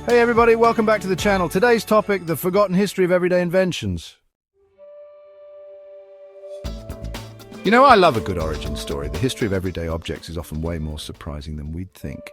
Hey everybody, welcome back to the channel. Today's topic, the forgotten history of everyday inventions. You know, I love a good origin story. The history of everyday objects is often way more surprising than we'd think.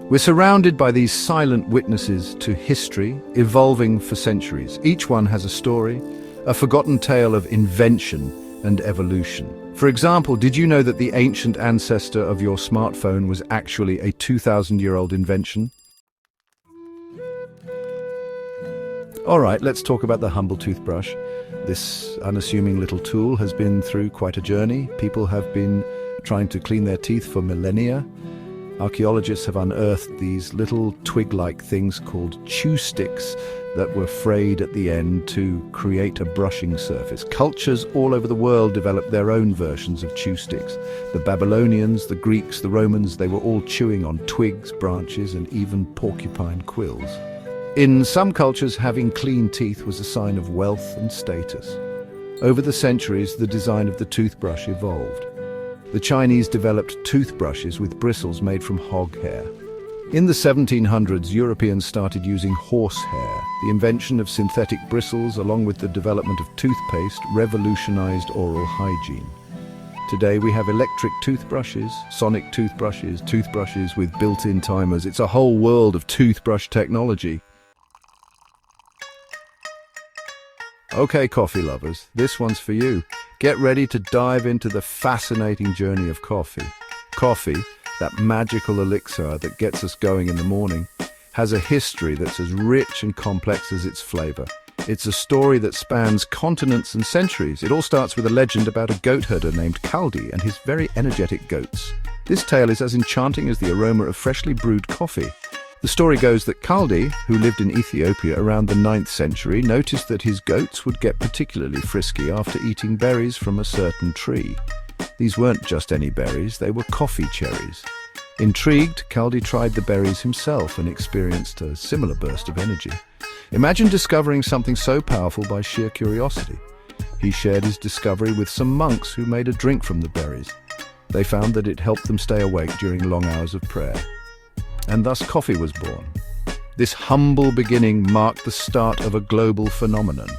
We're surrounded by these silent witnesses to history, evolving for centuries. Each one has a story, a forgotten tale of invention and evolution. For example, did you know that the ancient ancestor of your smartphone was actually a 2,000-year-old invention? All right, let's talk about the humble toothbrush. This unassuming little tool has been through quite a journey. People have been trying to clean their teeth for millennia. Archaeologists have unearthed these little twig-like things called chew sticks that were frayed at the end to create a brushing surface. Cultures all over the world developed their own versions of chew sticks. The Babylonians, the Greeks, the Romans, they were all chewing on twigs, branches, and even porcupine quills. In some cultures, having clean teeth was a sign of wealth and status. Over the centuries, the design of the toothbrush evolved. The Chinese developed toothbrushes with bristles made from hog hair. In the 1700s, Europeans started using horse hair. The invention of synthetic bristles, along with the development of toothpaste, revolutionized oral hygiene. Today we have electric toothbrushes, sonic toothbrushes, toothbrushes with built-in timers. It's a whole world of toothbrush technology. Okay, coffee lovers, this one's for you. Get ready to dive into the fascinating journey of coffee. Coffee, that magical elixir that gets us going in the morning, has a history that's as rich and complex as its flavor. It's a story that spans continents and centuries. It all starts with a legend about a goat herder named Kaldi and his very energetic goats. This tale is as enchanting as the aroma of freshly brewed coffee. The story goes that Kaldi, who lived in Ethiopia around the 9th century, noticed that his goats would get particularly frisky after eating berries from a certain tree. These weren't just any berries, they were coffee cherries. Intrigued, Kaldi tried the berries himself and experienced a similar burst of energy. Imagine discovering something so powerful by sheer curiosity. He shared his discovery with some monks who made a drink from the berries. They found that it helped them stay awake during long hours of prayer. And thus coffee was born. This humble beginning marked the start of a global phenomenon.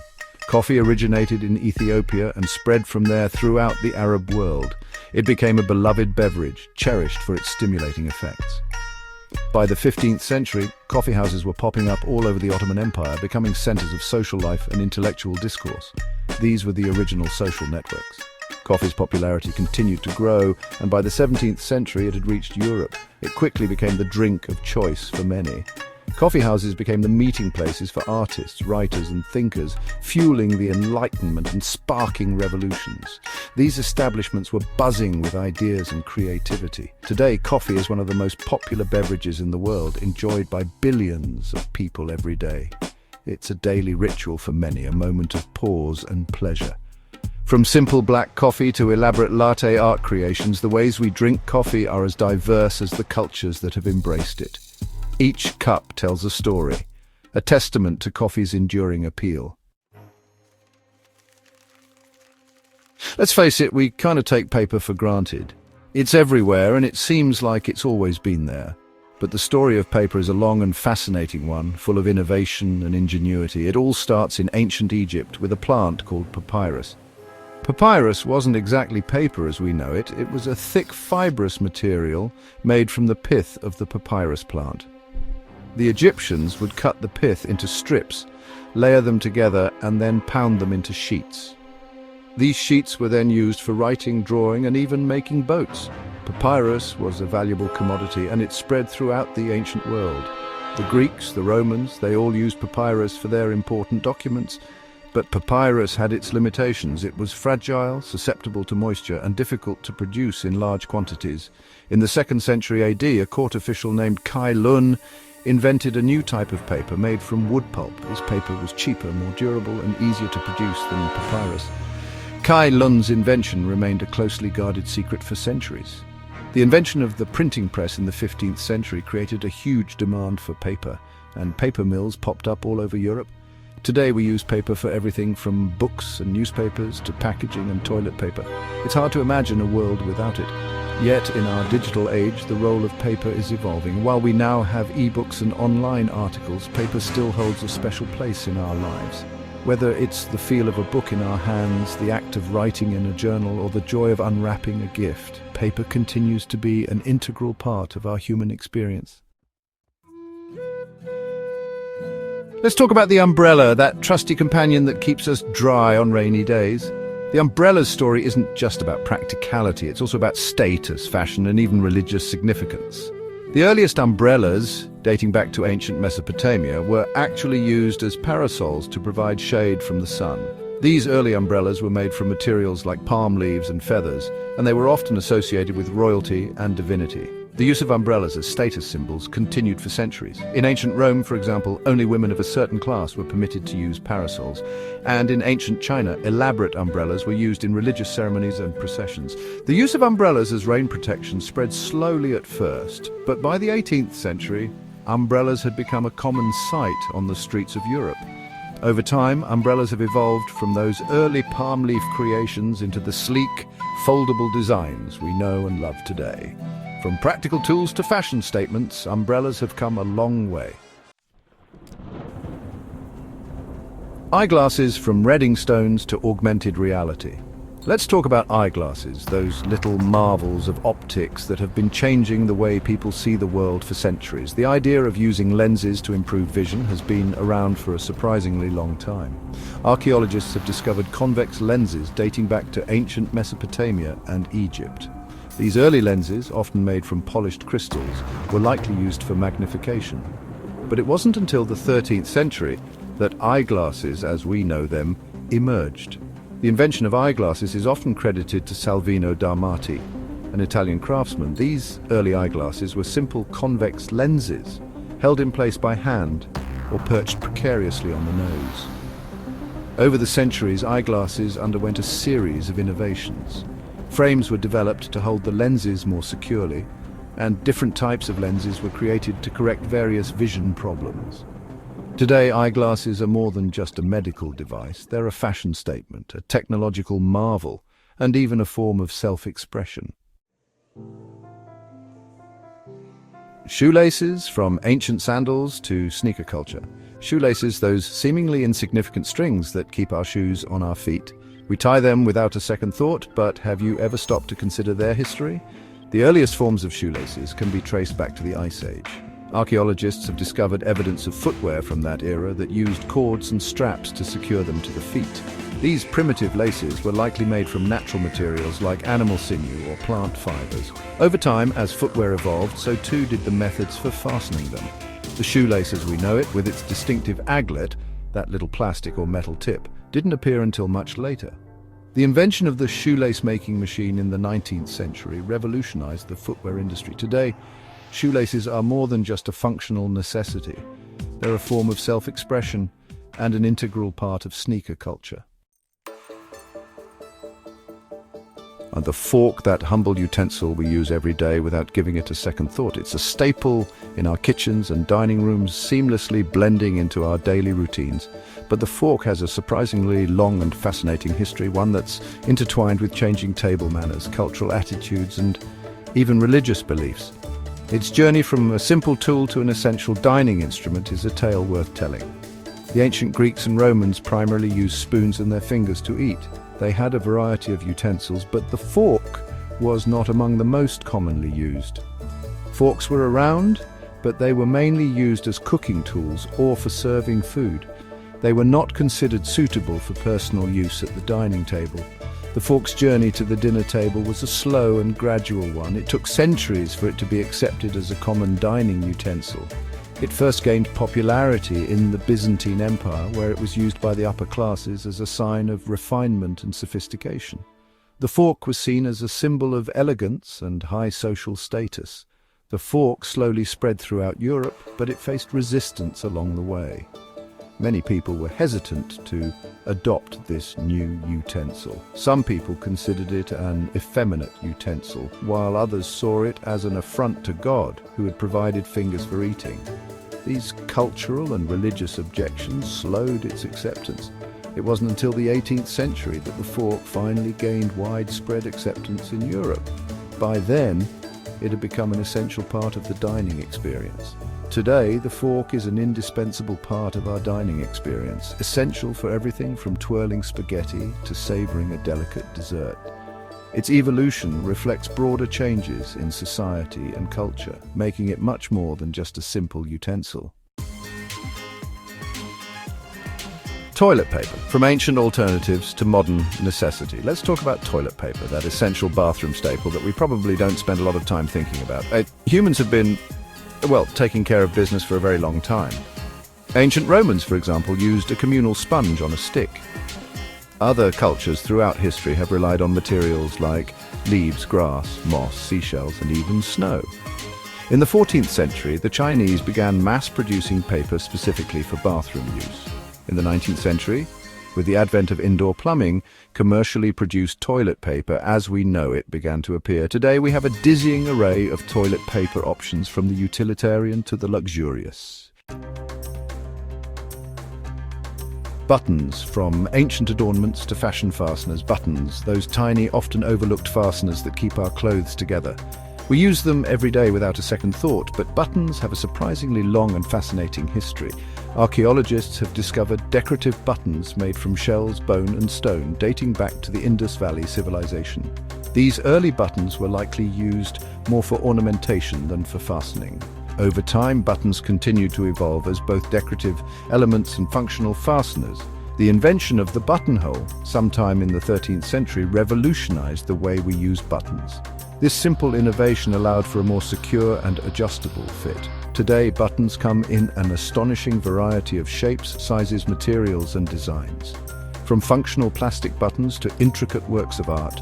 Coffee originated in Ethiopia and spread from there throughout the Arab world. It became a beloved beverage, cherished for its stimulating effects. By the 15th century, coffee houses were popping up all over the Ottoman Empire, becoming centers of social life and intellectual discourse. These were the original social networks. Coffee's popularity continued to grow, and by the 17th century it had reached Europe. It quickly became the drink of choice for many. Coffee houses became the meeting places for artists, writers, and thinkers, fueling the Enlightenment and sparking revolutions. These establishments were buzzing with ideas and creativity. Today, coffee is one of the most popular beverages in the world, enjoyed by billions of people every day. It's a daily ritual for many, a moment of pause and pleasure. From simple black coffee to elaborate latte art creations, the ways we drink coffee are as diverse as the cultures that have embraced it. Each cup tells a story, a testament to coffee's enduring appeal. Let's face it, we kind of take paper for granted. It's everywhere and it seems like it's always been there. But the story of paper is a long and fascinating one, full of innovation and ingenuity. It all starts in ancient Egypt with a plant called papyrus. Papyrus wasn't exactly paper as we know it. It was a thick fibrous material made from the pith of the papyrus plant. The Egyptians would cut the pith into strips, layer them together, and then pound them into sheets. These sheets were then used for writing, drawing, and even making boats. Papyrus was a valuable commodity, and it spread throughout the ancient world. The Greeks, the Romans, they all used papyrus for their important documents. But papyrus had its limitations. It was fragile, susceptible to moisture, and difficult to produce in large quantities. In the 2nd century AD, a court official named Kai Lun invented a new type of paper made from wood pulp. This paper was cheaper, more durable, and easier to produce than papyrus. Kai Lun's invention remained a closely guarded secret for centuries. The invention of the printing press in the 15th century created a huge demand for paper, and paper mills popped up all over Europe. Today we use paper for everything from books and newspapers to packaging and toilet paper. It's hard to imagine a world without it. Yet, in our digital age, the role of paper is evolving. While we now have e-books and online articles, paper still holds a special place in our lives. Whether it's the feel of a book in our hands, the act of writing in a journal, or the joy of unwrapping a gift, paper continues to be an integral part of our human experience. Let's talk about the umbrella, that trusty companion that keeps us dry on rainy days. The umbrella's story isn't just about practicality, it's also about status, fashion, and even religious significance. The earliest umbrellas, dating back to ancient Mesopotamia, were actually used as parasols to provide shade from the sun. These early umbrellas were made from materials like palm leaves and feathers, and they were often associated with royalty and divinity. The use of umbrellas as status symbols continued for centuries. In ancient Rome, for example, only women of a certain class were permitted to use parasols. And in ancient China, elaborate umbrellas were used in religious ceremonies and processions. The use of umbrellas as rain protection spread slowly at first, but by the 18th century, umbrellas had become a common sight on the streets of Europe. Over time, umbrellas have evolved from those early palm leaf creations into the sleek, foldable designs we know and love today. From practical tools to fashion statements, umbrellas have come a long way. Eyeglasses from redding stones to augmented reality. Let's talk about eyeglasses, those little marvels of optics that have been changing the way people see the world for centuries. The idea of using lenses to improve vision has been around for a surprisingly long time. Archaeologists have discovered convex lenses dating back to ancient Mesopotamia and Egypt. These early lenses, often made from polished crystals, were likely used for magnification. But it wasn't until the 13th century that eyeglasses, as we know them, emerged. The invention of eyeglasses is often credited to Salvino d'Armati, an Italian craftsman. These early eyeglasses were simple convex lenses, held in place by hand or perched precariously on the nose. Over the centuries, eyeglasses underwent a series of innovations. Frames were developed to hold the lenses more securely, and different types of lenses were created to correct various vision problems. Today, eyeglasses are more than just a medical device. They're a fashion statement, a technological marvel, and even a form of self-expression. Shoelaces, from ancient sandals to sneaker culture. Shoelaces, those seemingly insignificant strings that keep our shoes on our feet. We tie them without a second thought, but have you ever stopped to consider their history? The earliest forms of shoelaces can be traced back to the Ice Age. Archaeologists have discovered evidence of footwear from that era that used cords and straps to secure them to the feet. These primitive laces were likely made from natural materials like animal sinew or plant fibers. Over time, as footwear evolved, so too did the methods for fastening them. The shoelace as we know it, with its distinctive aglet, that little plastic or metal tip, didn't appear until much later. The invention of the shoelace-making machine in the 19th century revolutionized the footwear industry. Today, shoelaces are more than just a functional necessity. They're a form of self-expression and an integral part of sneaker culture. And the fork, that humble utensil we use every day without giving it a second thought. It's a staple in our kitchens and dining rooms, seamlessly blending into our daily routines. But the fork has a surprisingly long and fascinating history, one that's intertwined with changing table manners, cultural attitudes, and even religious beliefs. Its journey from a simple tool to an essential dining instrument is a tale worth telling. The ancient Greeks and Romans primarily used spoons and their fingers to eat. They had a variety of utensils, but the fork was not among the most commonly used. Forks were around, but they were mainly used as cooking tools or for serving food. They were not considered suitable for personal use at the dining table. The fork's journey to the dinner table was a slow and gradual one. It took centuries for it to be accepted as a common dining utensil. It first gained popularity in the Byzantine Empire, where it was used by the upper classes as a sign of refinement and sophistication. The fork was seen as a symbol of elegance and high social status. The fork slowly spread throughout Europe, but it faced resistance along the way. Many people were hesitant to adopt this new utensil. Some people considered it an effeminate utensil, while others saw it as an affront to God, who had provided fingers for eating. These cultural and religious objections slowed its acceptance. It wasn't until the 18th century that the fork finally gained widespread acceptance in Europe. By then, it had become an essential part of the dining experience. Today, the fork is an indispensable part of our dining experience, essential for everything from twirling spaghetti to savoring a delicate dessert. Its evolution reflects broader changes in society and culture, making it much more than just a simple utensil. Toilet paper, from ancient alternatives to modern necessity. Let's talk about toilet paper, that essential bathroom staple that we probably don't spend a lot of time thinking about. Humans have been, taking care of business for a very long time. Ancient Romans, for example, used a communal sponge on a stick. Other cultures throughout history have relied on materials like leaves, grass, moss, seashells, and even snow. In the 14th century, the Chinese began mass-producing paper specifically for bathroom use. In the 19th century, with the advent of indoor plumbing, commercially produced toilet paper as we know it began to appear. Today we have a dizzying array of toilet paper options, from the utilitarian to the luxurious. Buttons, from ancient adornments to fashion fasteners. Buttons, those tiny, often overlooked fasteners that keep our clothes together. We use them every day without a second thought, but buttons have a surprisingly long and fascinating history. Archaeologists have discovered decorative buttons made from shells, bone and stone, dating back to the Indus Valley civilization. These early buttons were likely used more for ornamentation than for fastening. Over time, buttons continued to evolve as both decorative elements and functional fasteners. The invention of the buttonhole, sometime in the 13th century, revolutionized the way we use buttons. This simple innovation allowed for a more secure and adjustable fit. Today, buttons come in an astonishing variety of shapes, sizes, materials, and designs. From functional plastic buttons to intricate works of art,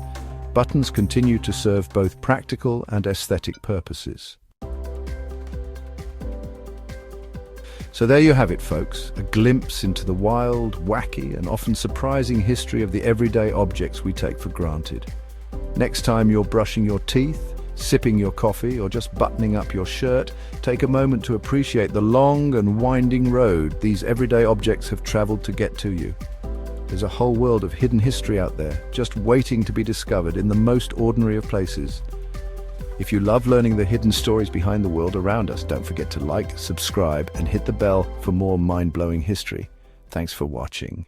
buttons continue to serve both practical and aesthetic purposes. So there you have it, folks, a glimpse into the wild, wacky, and often surprising history of the everyday objects we take for granted. Next time you're brushing your teeth, sipping your coffee, or just buttoning up your shirt, take a moment to appreciate the long and winding road these everyday objects have traveled to get to you. There's a whole world of hidden history out there, just waiting to be discovered in the most ordinary of places. If you love learning the hidden stories behind the world around us, don't forget to like, subscribe, and hit the bell for more mind-blowing history. Thanks for watching.